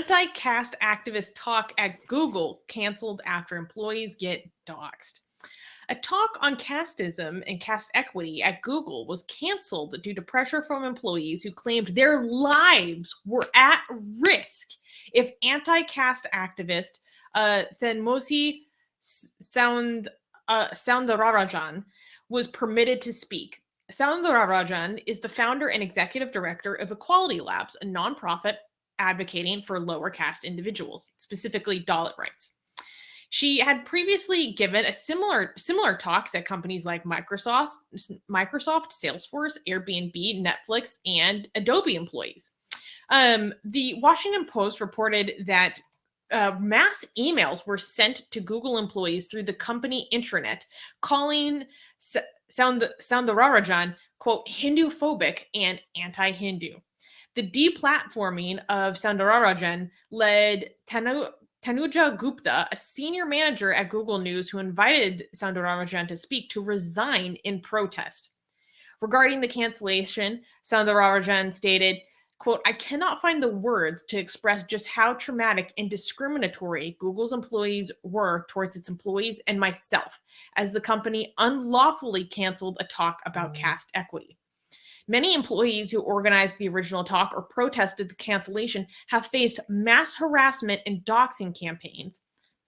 Anti-Caste activist talk at Google canceled after employees get doxxed. A talk on casteism and caste equity at Google was canceled due to pressure from employees who claimed their lives were at risk if anti-caste activist Thenmosi Soundararajan was permitted to speak. Soundararajan is the founder and executive director of Equality Labs, a nonprofit advocating for lower caste individuals, specifically Dalit rights. She had previously given a similar talks at companies like Microsoft, Salesforce, Airbnb, Netflix, and Adobe employees. The Washington Post reported that mass emails were sent to Google employees through the company intranet, calling Soundararajan, quote, Hindu-phobic and anti-Hindu. The deplatforming of Soundararajan led Tanuja Gupta, a senior manager at Google News who invited Soundararajan to speak, to resign in protest. Regarding the cancellation, Soundararajan stated, quote, I cannot find the words to express just how traumatic and discriminatory Google's employees were towards its employees and myself, as the company unlawfully canceled a talk about caste equity. Many employees who organized the original talk or protested the cancellation have faced mass harassment and doxing campaigns.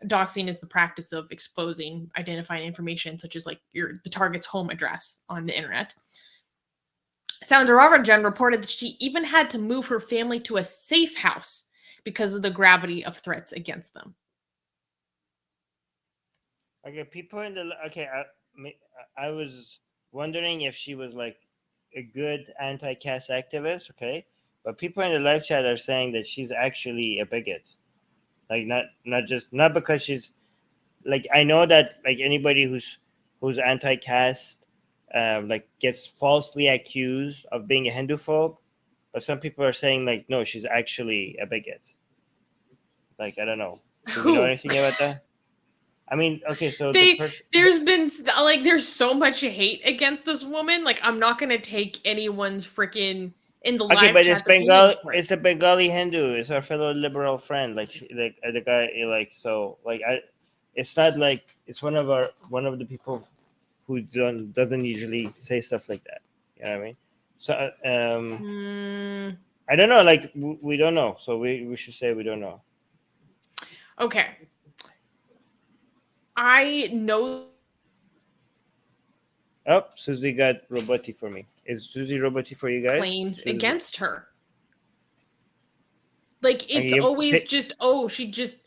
Doxing is the practice of exposing identifying information, such as like the target's home address on the internet. Soundararajan reported that she even had to move her family to a safe house because of the gravity of threats against them. Okay, people in the I was wondering if she was like a good anti-caste activist, okay? But people in the live chat are saying that she's actually a bigot. Like not because she's like, I know that like anybody who's anti-caste like gets falsely accused of being a Hindu phobe, but some people are saying like no, she's actually a bigot. Like I don't know. Do we know anything about that? I mean, okay, so there's so much hate against this woman. Like, I'm not gonna take anyone's freaking in the live but chat's it's a Bengali Hindu. It's our fellow liberal friend. Like the guy like so like it's not like it's one of the people who doesn't usually say stuff like that. You know what I mean? So I don't know. Like we don't know. So we should say we don't know. Okay. I know. Oh, Susie got roboty for me. Is Susie roboty for you guys? Claims Susie. Against her. Like it's always just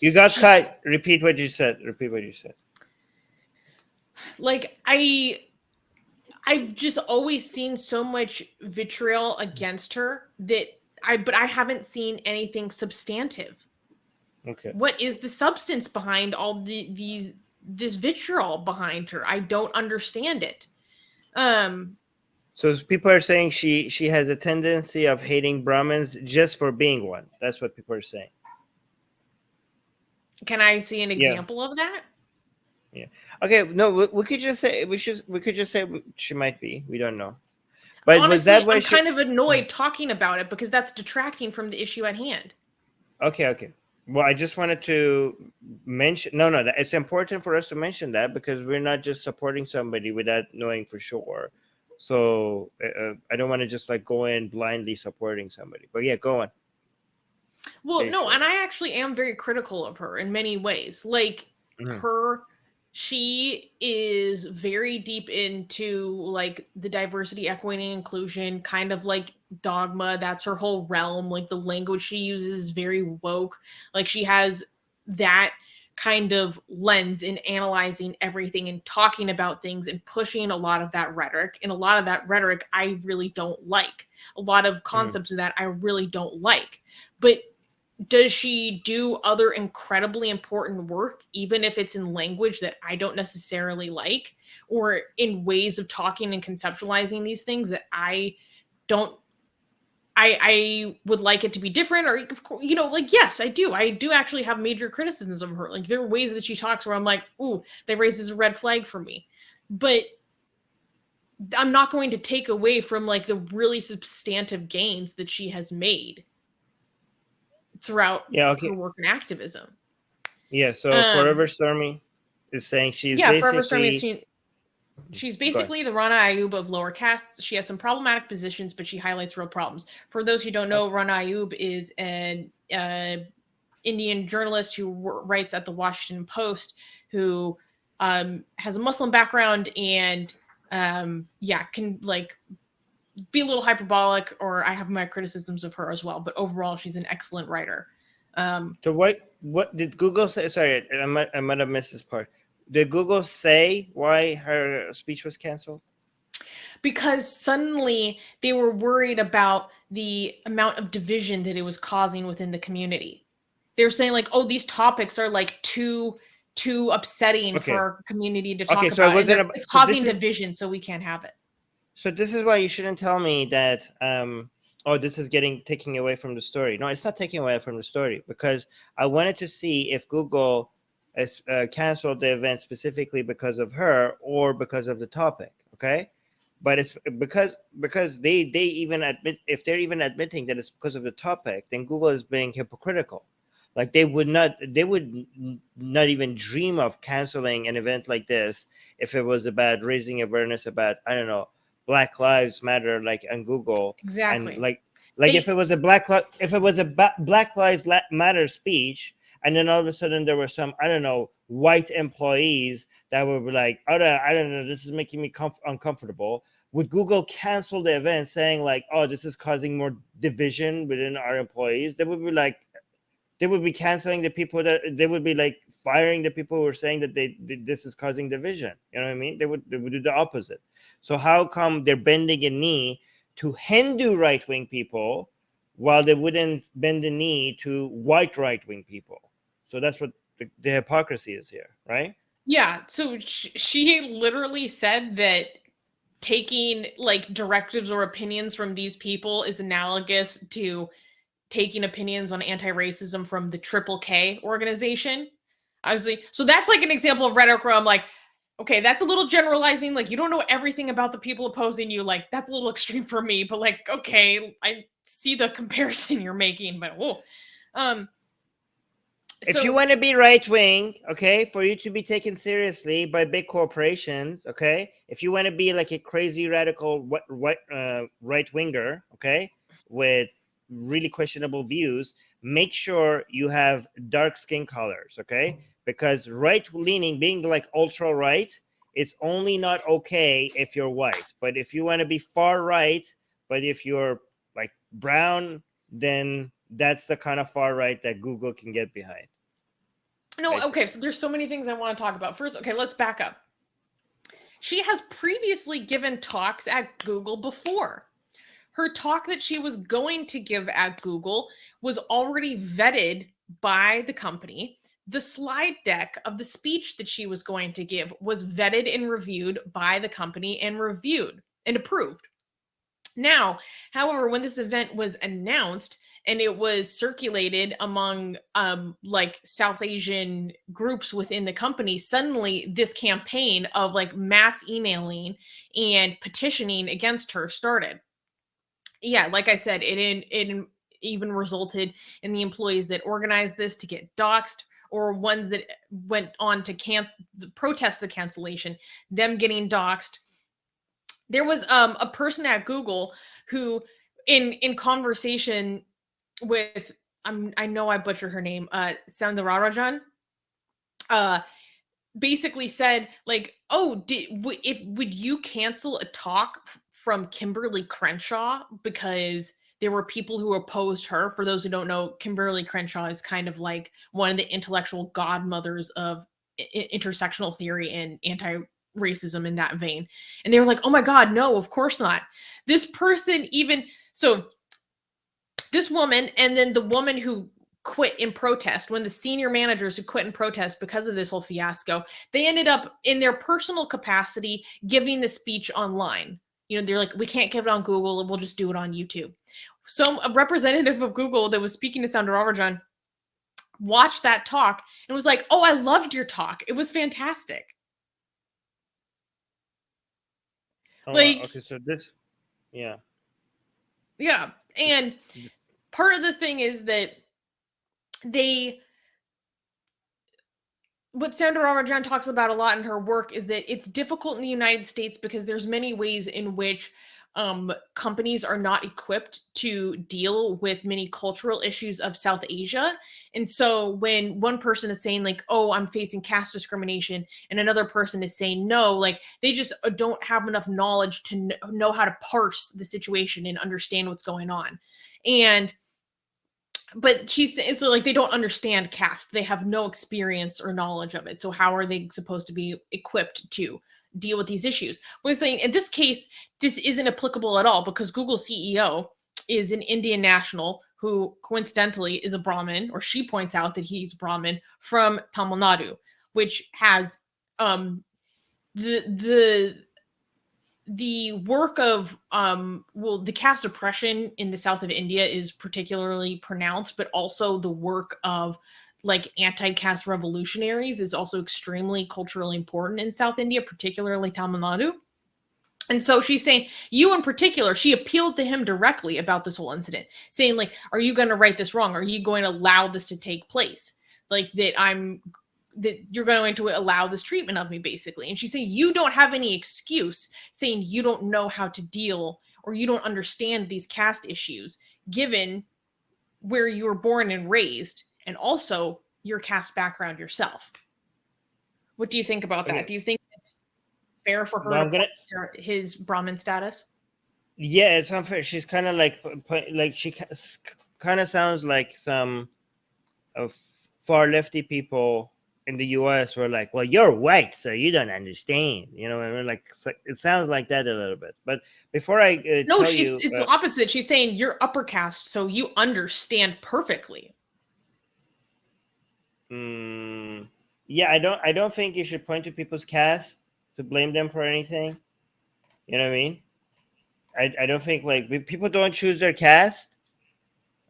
You got cut. Repeat what you said. Like I've just always seen so much vitriol against her that but I haven't seen anything substantive. Okay. What is the substance behind all this vitriol behind her? I don't understand it. So people are saying she has a tendency of hating Brahmins just for being one. That's what people are saying. Can I see an example of that? Yeah. Okay. No, we could just say she might be. We don't know. But honestly, was that why I'm kind of annoyed talking about it because that's detracting from the issue at hand. Okay. Well, I just wanted to mention. No, it's important for us to mention that because we're not just supporting somebody without knowing for sure. So I don't want to just like go in blindly supporting somebody. But yeah, go on. Well, no, and I actually am very critical of her in many ways. Like she is very deep into like the diversity, equity, and inclusion kind of like dogma. That's her whole realm. Like the language she uses is very woke. Like she has that kind of lens in analyzing everything and talking about things and pushing a lot of that rhetoric. And a lot of that rhetoric I really don't like. A lot of concepts of that I really don't like. But does she do other incredibly important work, even if it's in language that I don't necessarily like, or in ways of talking and conceptualizing these things that I would like it to be different, or, you know, like, yes, I do actually have major criticisms of her. Like, there are ways that she talks where I'm like, ooh, that raises a red flag for me. But I'm not going to take away from, like, the really substantive gains that she has made throughout Yeah. her Okay. work in activism. Yeah. So Forever Stormy is saying she's Forever Stormy is basically. she's Go ahead. basically the Rana Ayub of lower castes. She has some problematic positions, but she highlights real problems. For those who don't know, Rana Ayub is an Indian journalist who writes at the Washington Post, who has a Muslim background and can like be a little hyperbolic, or I have my criticisms of her as well. But overall, she's an excellent writer. So what did Google say? Sorry, I might have missed this part. Did Google say why her speech was canceled? Because suddenly they were worried about the amount of division that it was causing within the community. They were saying like, oh, these topics are like too upsetting for our community to talk So it about, and wasn't. it's So causing division, so we can't have it. So this is why you shouldn't tell me that. Oh, this is taking away from the story. No, it's not taking away from the story, because I wanted to see if Google has canceled the event specifically because of her or because of the topic. Okay, but it's because they even admit, if they're even admitting that it's because of the topic, then Google is being hypocritical. Like they would not even dream of canceling an event like this if it was about raising awareness about, I don't know, Black Lives Matter, like on Google. Exactly. And if it was a Black Lives Matter speech, and then all of a sudden there were some, I don't know, white employees that were like, oh, I don't know, this is making me uncomfortable. Would Google cancel the event saying like, oh, this is causing more division within our employees? They would be like, they would be canceling the people that they would be like firing the people who were saying that this is causing division. You know what I mean? They would do the opposite. So how come they're bending a knee to Hindu right-wing people while they wouldn't bend the knee to white right-wing people? So that's what the hypocrisy is here, right? Yeah. So she literally said that taking like directives or opinions from these people is analogous to taking opinions on anti-racism from the Triple K organization. Obviously, so that's like an example of rhetoric where I'm like, okay, that's a little generalizing. Like, you don't know everything about the people opposing you. Like, that's a little extreme for me. But like, okay, I see the comparison you're making. But if you want to be right wing, okay, for you to be taken seriously by big corporations, okay, if you want to be like a crazy radical right winger, okay, with really questionable views, make sure you have dark skin colors, okay, because right leaning, being like ultra right, it's only not okay if you're white. But if you want to be far right, but if you're like brown, then that's the kind of far right that Google can get behind. No, okay, so there's so many things I want to talk about. First, okay, let's back up. She has previously given talks at Google before. Her talk that she was going to give at Google was already vetted by the company. The slide deck of the speech that she was going to give was vetted and reviewed by the company and reviewed and approved. Now, however, when this event was announced and it was circulated among like South Asian groups within the company, suddenly this campaign of like mass emailing and petitioning against her started. Yeah, like I said, it even resulted in the employees that organized this to get doxxed, or ones that went on to protest the cancellation, them getting doxxed. There was a person at Google who, in conversation with, I know I butchered her name, Soundararajan, basically said like, oh, would you cancel a talk from Kimberly Crenshaw because there were people who opposed her? For those who don't know, Kimberly Crenshaw is kind of like one of the intellectual godmothers of intersectional theory and anti-racism in that vein. And they were like, oh my God, no, of course not. This person even, so this woman, and then the woman who quit in protest, when the senior managers who quit in protest because of this whole fiasco, they ended up in their personal capacity giving the speech online. You know, they're like, we can't give it on Google, we'll just do it on YouTube. So a representative of Google that was speaking to Soundararajan watched that talk and was like, oh, I loved your talk, it was fantastic. Okay, so this, yeah, and part of the thing is that what Sandra Ramajan talks about a lot in her work is that it's difficult in the United States because there's many ways in which companies are not equipped to deal with many cultural issues of South Asia. And so when one person is saying like, oh, I'm facing caste discrimination, and another person is saying no, like they just don't have enough knowledge to know how to parse the situation and understand what's going on. But she's so like they don't understand caste. They have no experience or knowledge of it. So how are they supposed to be equipped to deal with these issues? We're saying in this case, this isn't applicable at all because Google's CEO is an Indian national who coincidentally is a Brahmin, or she points out that he's Brahmin from Tamil Nadu, which has the work of the caste oppression in the south of India is particularly pronounced, but also the work of like anti-caste revolutionaries is also extremely culturally important in South India, particularly Tamil Nadu. And so she's saying, you in particular, she appealed to him directly about this whole incident, saying like, are you going to right this wrong? Are you going to allow this to take place? Like that you're going to allow this treatment of me, basically. And she's saying, you don't have any excuse saying you don't know how to deal or you don't understand these caste issues, given where you were born and raised, and also your caste background yourself. What do you think about that? Do you think it's fair for her to his Brahmin status? Yeah, it's unfair. She's kind of like she kind of sounds like some of far lefty people in the U.S. were like, well, you're white, so you don't understand. You know, and we're like, it sounds like that a little bit. But before I no, it's opposite. She's saying you're upper caste, so you understand perfectly. Yeah, I don't think you should point to people's caste to blame them for anything. You know what I mean? I don't think like people don't choose their caste.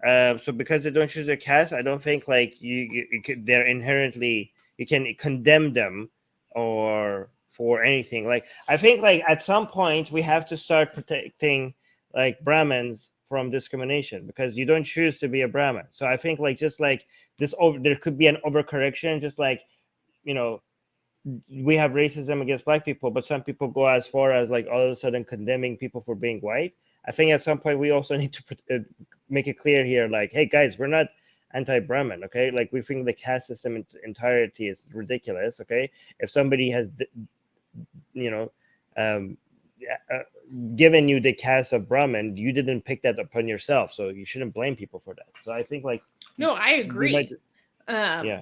So because they don't choose their caste, I don't think like they're inherently, you can condemn them or for anything. Like I think like at some point we have to start protecting like Brahmins from discrimination because you don't choose to be a Brahmin. So I think like just like this there could be an overcorrection, just like, you know, we have racism against black people, but some people go as far as like all of a sudden condemning people for being white. I think at some point we also need to make it clear here, like, hey guys, we're not anti-Brahmin, okay? Like we think the caste system in entirety is ridiculous, okay? If somebody has, you know, given you the caste of Brahmin, you didn't pick that upon yourself, so you shouldn't blame people for that. So I think like, no, I agree. Yeah,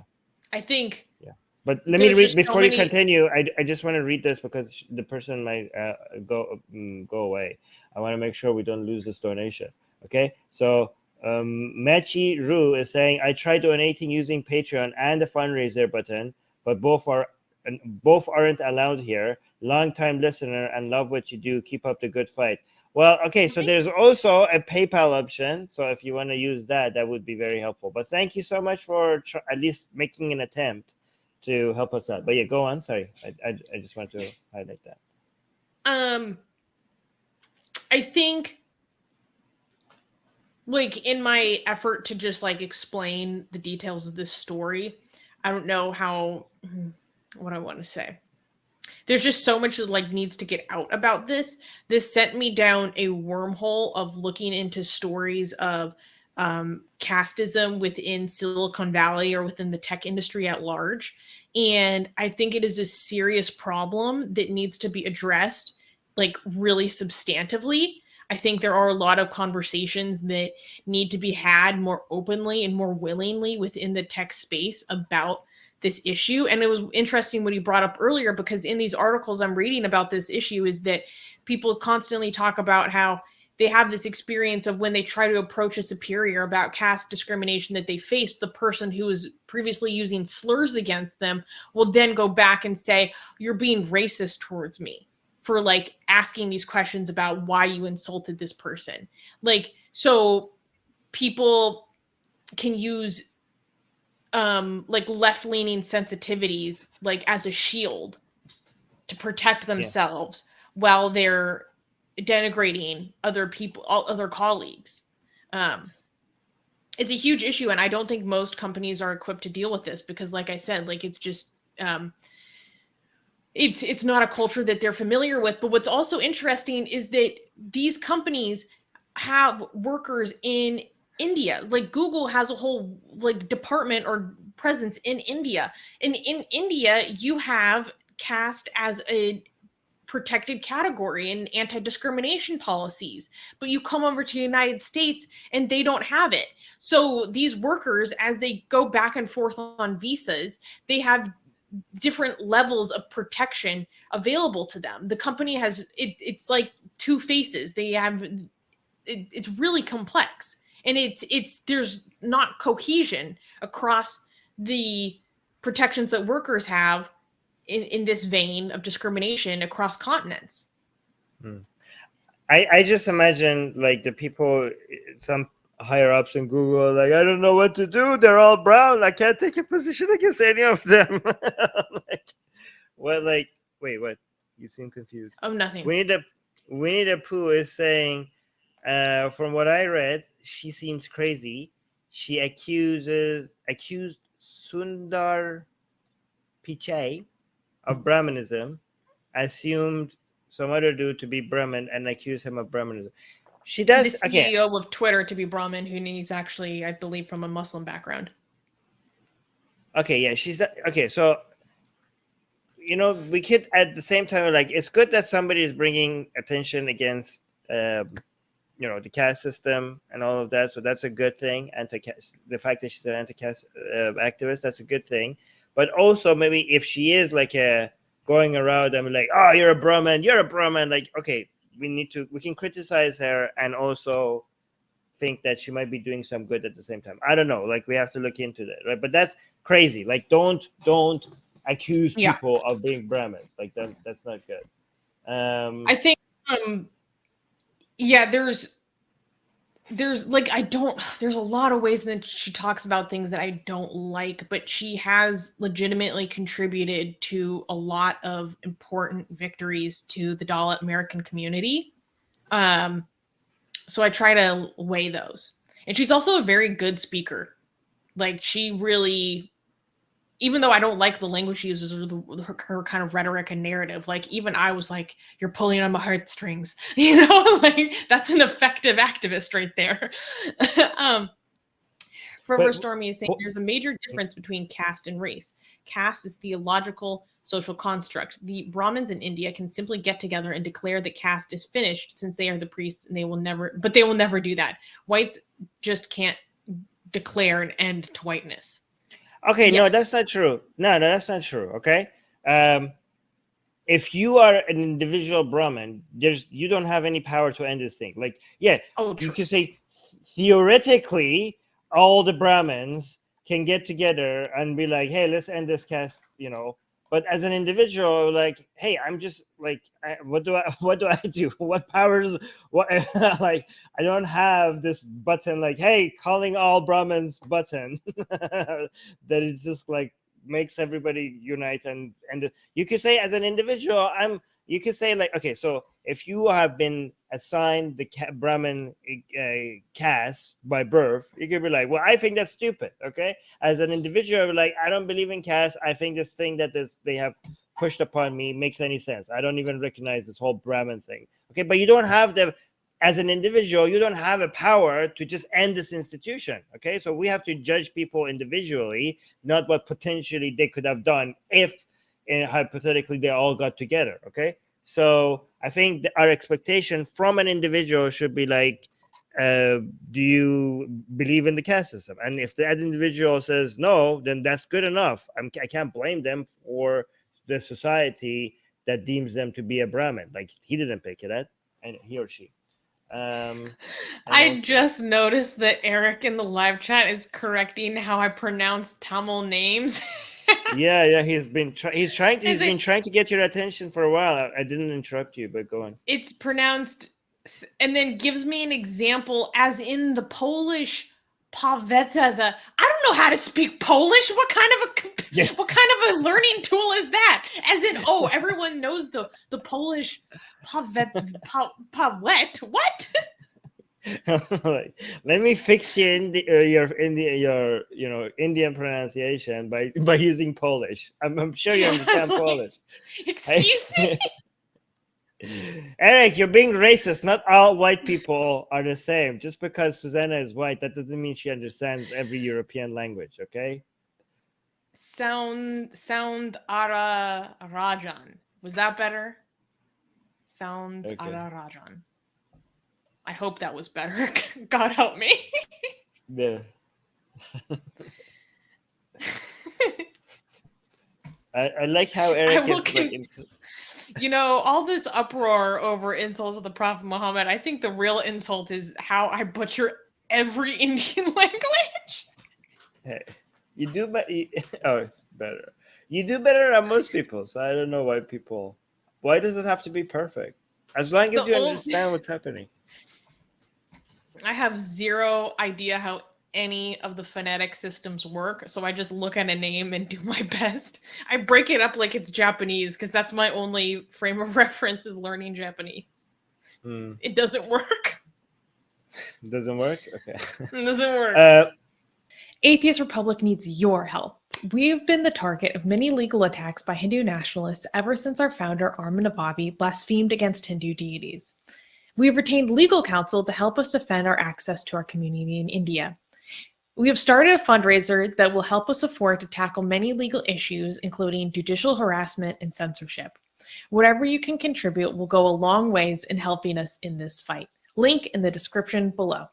I think. Yeah. But let me read before you continue. I just want to read this because the person might go away. I want to make sure we don't lose this donation. Okay, so Machi Ru is saying, I tried donating using Patreon and the fundraiser button, but both aren't allowed here. Long time listener and love what you do. Keep up the good fight. Well, okay, so there's also a PayPal option. So if you want to use that, that would be very helpful. But thank you so much for at least making an attempt to help us out. But yeah, go on. Sorry, I just want to highlight that. I think like in my effort to just like explain the details of this story, I don't know what I want to say. There's just so much that like needs to get out about this. This sent me down a wormhole of looking into stories of casteism within Silicon Valley or within the tech industry at large. And I think it is a serious problem that needs to be addressed like really substantively. I think there are a lot of conversations that need to be had more openly and more willingly within the tech space about this issue. And it was interesting what he brought up earlier, because in these articles I'm reading about this issue is that people constantly talk about how they have this experience of when they try to approach a superior about caste discrimination that they faced, the person who was previously using slurs against them will then go back and say, you're being racist towards me for like asking these questions about why you insulted this person. Like, so people can use like left-leaning sensitivities like as a shield to protect themselves while they're denigrating other people, other colleagues. it's a huge issue, and I don't think most companies are equipped to deal with this because, like I said, like it's just it's not a culture that they're familiar with. But what's also interesting is that these companies have workers in India. Like Google has a whole like department or presence in India. And in India, you have caste as a protected category and anti-discrimination policies, but you come over to the United States and they don't have it. So these workers, as they go back and forth on visas, they have different levels of protection available to them. The company has it's like two faces. They have it's really complex, and it's there's not cohesion across the protections that workers have in this vein of discrimination across continents. I just imagine like the people, some higher ups in Google, like, I don't know what to do. They're all brown. I can't take a position against any of them. Like, what? Like, wait, what? You seem confused. Oh, nothing. Winnie the Pooh is saying, from what I read, she seems crazy. She accused Sundar Pichai of Brahmanism, assumed some other dude to be Brahmin, and accused him of Brahmanism. She does. The CEO of Twitter to be Brahmin, who he's actually, I believe, from a Muslim background. Okay, yeah, she's that. Okay, so we could at the same time, like, it's good that somebody is bringing attention against the caste system and all of that, so that's a good thing. The fact that she's an anti-caste activist, that's a good thing. But also, maybe if she is like going around and like, oh, you're a Brahmin, like, okay, we can criticize her and also think that she might be doing some good at the same time. I don't know, like, we have to look into that, right? But that's crazy. Like, don't accuse people of being Brahmins. Like, that's not good. I think there's like, there's a lot of ways that she talks about things that I don't like, but she has legitimately contributed to a lot of important victories to the Dalit American community. So I try to weigh those. And she's also a very good speaker. Like, she really, even though I don't like the language she uses or her kind of rhetoric and narrative, like, even I was like, you're pulling on my heartstrings, like, that's an effective activist right there. Forever Stormy is saying there's a major difference between caste and race. Caste is theological, social construct. The Brahmins in India can simply get together and declare that caste is finished since they are the priests, and they will never do that. Whites just can't declare an end to whiteness. Okay, yes. No, that's not true. No, that's not true. Okay, if you are an individual Brahmin, you don't have any power to end this thing. Like, you can say theoretically all the Brahmins can get together and be like, hey, let's end this caste, But as an individual, like, hey, I'm just like, what do I do? What powers? What like, I don't have this button like, hey, calling all Brahmins button that is just like makes everybody unite. And you could say as an individual, you could say like, okay, so if you have been assigned the Brahmin caste by birth, you could be like, well, I think that's stupid. Okay, as an individual, like, I don't believe in caste. I think this thing that they have pushed upon me makes any sense. I don't even recognize this whole Brahmin thing. Okay, but you don't have as an individual, you don't have a power to just end this institution. Okay, so we have to judge people individually, not what potentially they could have done if, hypothetically, they all got together. Okay, so I think our expectation from an individual should be like, do you believe in the caste system? And if that individual says no, then that's good enough. I can't blame them for the society that deems them to be a Brahmin. Like, he didn't pick it, and he or she. I just noticed that Eric in the live chat is correcting how I pronounce Tamil names. yeah, he's been trying to get your attention for a while. I didn't interrupt you, but go on. It's pronounced, and then gives me an example, as in the Polish Paveta. I don't know how to speak Polish. What kind of a learning tool is that? As in, everyone knows the Polish Paveta. What? Like, let me fix you in your Indian pronunciation by using Polish. I'm sure you Yeah, understand like, Polish. excuse me. Eric, you're being racist. Not all white people are the same. Just because Susanna is white, that doesn't mean she understands every European language, okay? Sound Ara Rajan. Was that better? Sound Okay. Ara Rajan. I hope that was better. God help me. Yeah. I like how Eric will is like. all this uproar over insults of the Prophet Muhammad, I think the real insult is how I butcher every Indian language. Hey, you do better. You do better than most people, so I don't know why people. Why does it have to be perfect? As long as you understand what's happening. I have zero idea how any of the phonetic systems work, so I just look at a name and do my best. I break it up like it's Japanese because that's my only frame of reference is learning Japanese. It doesn't work. It doesn't work? Okay. It doesn't work. Atheist Republic needs your help. We've been the target of many legal attacks by Hindu nationalists ever since our founder, Armin Navabi, blasphemed against Hindu deities. We have retained legal counsel to help us defend our access to our community in India. We have started a fundraiser that will help us afford to tackle many legal issues, including judicial harassment and censorship. Whatever you can contribute will go a long ways in helping us in this fight. Link in the description below.